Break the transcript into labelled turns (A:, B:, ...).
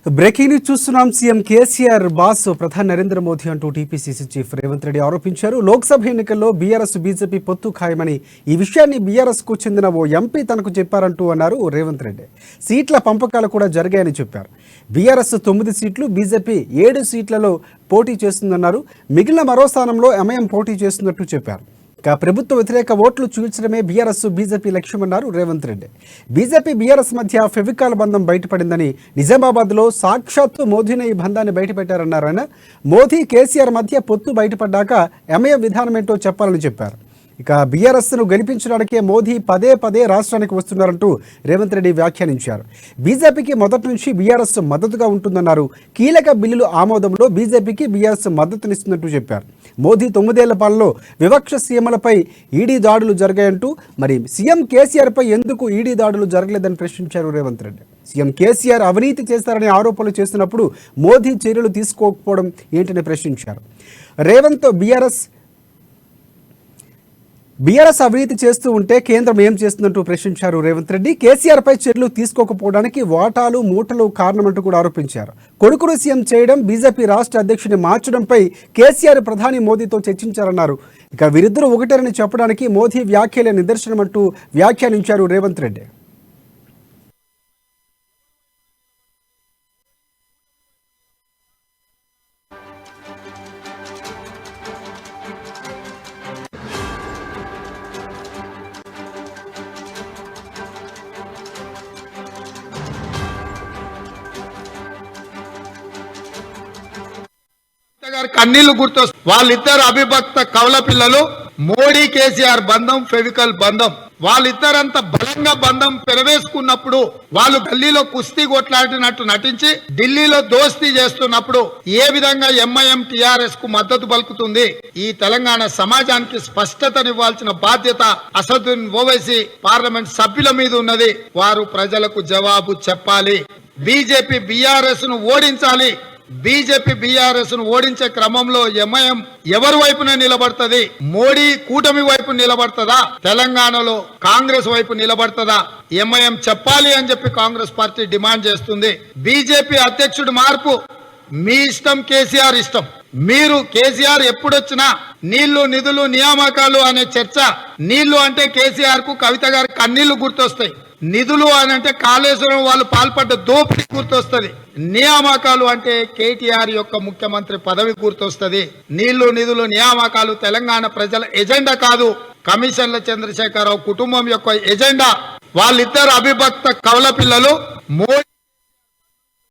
A: Breaking news చూస్తున్నాం. CM KCR boss ప్రధాని నరేంద్ర మోదీ అంటూ టీపీసీసీ చీఫ్ రేవంత్ రెడ్డి ఆరోపించారు. లోక్సభ ఎన్నికల్లో బీఆర్ఎస్ బీజేపీ పొత్తు ఖాయమని, ఈ విషయాన్ని బీఆర్ఎస్కు చెందిన ఓ ఎంపీ తనకు చెప్పారంటూ అన్నారు రేవంత్ రెడ్డి. సీట్ల పంపకాలు కూడా జరిగాయని చెప్పారు. బీఆర్ఎస్ 9 సీట్లు, బీజేపీ 7 సీట్లలో పోటీ చేస్తుందన్నారు. మిగిలిన మరో స్థానంలో ఎంఐఎం పోటీ చేస్తున్నట్టు చెప్పారు. ప్రభుత్వ వ్యతిరేక ఓట్లు చూపించడమే బీఆర్ఎస్ బీజేపీ లక్ష్యమన్నారు రేవంత్ రెడ్డి. బీజేపీ బీఆర్ఎస్ మధ్య ఫెవికాల్ బంధం బయటపడిందని, నిజామాబాద్లో సాక్షాత్తు మోదీనే ఈ బంధాన్ని బయటపెట్టారన్నారు ఆయన. మోదీ కేసీఆర్ మధ్య పొత్తు బయటపడ్డాక ఎంఐఎం విధానం ఏంటో చెప్పాలని చెప్పారు. బీఆర్ఎస్ను గెలిపించడానికే మోదీ పదే పదే రాష్ట్రానికి వస్తున్నారంటూ రేవంత్ రెడ్డి వ్యాఖ్యానించారు. బీజేపీకి మొదటి నుంచి బీఆర్ఎస్ మద్దతుగా ఉంటుందన్నారు. కీలక బిల్లుల ఆమోదంలో బీజేపీకి బీఆర్ఎస్ మద్దతునిస్తున్నట్టు చెప్పారు. మోదీ 9 ఏళ్ల పాలనలో వివక్ష సీఎంలపై ఈడీ దాడులు జరిగాయంటూ, మరి సీఎం కేసీఆర్పై ఎందుకు ఈడీ దాడులు జరగలేదని ప్రశ్నించారు రేవంత్ రెడ్డి. సీఎం కేసీఆర్ అవినీతి చేస్తారనే ఆరోపణలు చేస్తున్నప్పుడు మోదీ చర్యలు తీసుకోకపోవడం ఏంటని ప్రశ్నించారు. రేవంత్ బీఆర్ఎస్ అవినీతి చేస్తూ ఉంటే కేంద్రం ఏం చేస్తుందంటూ ప్రశ్నించారు రేవంత్ రెడ్డి. కేసీఆర్పై చర్యలు తీసుకోకపోవడానికి వాటాలు మూటలు కారణమంటూ కూడా ఆరోపించారు. కొడుకును సీఎం చేయడం, బీజేపీ రాష్ట్ర అధ్యక్షుడిని మార్చడంపై కేసీఆర్ ప్రధాని మోదీతో చర్చించారన్నారు. వీరిద్దరూ ఒకటేనని చెప్పడానికి మోదీ వ్యాఖ్యలే నిదర్శనమంటూ వ్యాఖ్యానించారు రేవంత్ రెడ్డి.
B: కన్నీళ్లు గుర్తొస్తాయి. వాళ్ళిద్దరు అవిభక్త కవల పిల్లలు. మోడీ కేసీఆర్ బంధం ఫెవికల్ బంధం. వాళ్ళిద్దరంత బలంగా బంధం పెరవేసుకున్నప్పుడు, వాళ్ళు గల్లీలో కుస్తీ కొట్లాడినట్టు నటించి ఢిల్లీలో దోస్తీ చేస్తున్నప్పుడు ఏ విధంగా ఎంఐఎం టీఆర్ఎస్ కు మద్దతు పలుకుతుంది? ఈ తెలంగాణ సమాజానికి స్పష్టతనివ్వాల్సిన బాధ్యత అసదుద్దీన్ ఓవైసీ పార్లమెంట్ సభ్యుల మీద ఉన్నది. వారు ప్రజలకు జవాబు చెప్పాలి. బీజేపీ బీఆర్ఎస్ ను ఓడించాలి. బీజేపీ బీఆర్ఎస్ ను ఓడించే క్రమంలో ఎంఐఎం ఎవరి వైపున నిలబడుతుంది? మోడీ కూటమి వైపు నిలబడుతుందా? తెలంగాణలో కాంగ్రెస్ వైపు నిలబడుతుందా? ఎంఐఎం చెప్పాలి అని చెప్పి కాంగ్రెస్ పార్టీ డిమాండ్ చేస్తుంది. బీజేపీ అధ్యక్షుడి మార్పు మీ ఇష్టం, కేసీఆర్ ఇష్టం. మీరు కేసీఆర్ ఎప్పుడొచ్చినా నీళ్లు, నిధులు, నియామకాలు అనే చర్చ. నీళ్లు అంటే కేసీఆర్ కు కవిత గారి కన్నీళ్లు గుర్తొస్తాయి. నిధులు అని అంటే కాళేశ్వరం వాళ్ళు పాల్పడ్డ దోపిడీ గుర్తొస్తుంది. నియామకాలు అంటే కేటీఆర్ యొక్క ముఖ్యమంత్రి పదవి గుర్తొస్తుంది. నీళ్లు, నిధులు, నియామకాలు తెలంగాణ ప్రజల ఎజెండా కాదు. కమిషన్ల చంద్రశేఖరరావు కుటుంబం యొక్క ఎజెండా. వాళ్ళిద్దరు అవిభక్త కవల పిల్లలు. మోడీ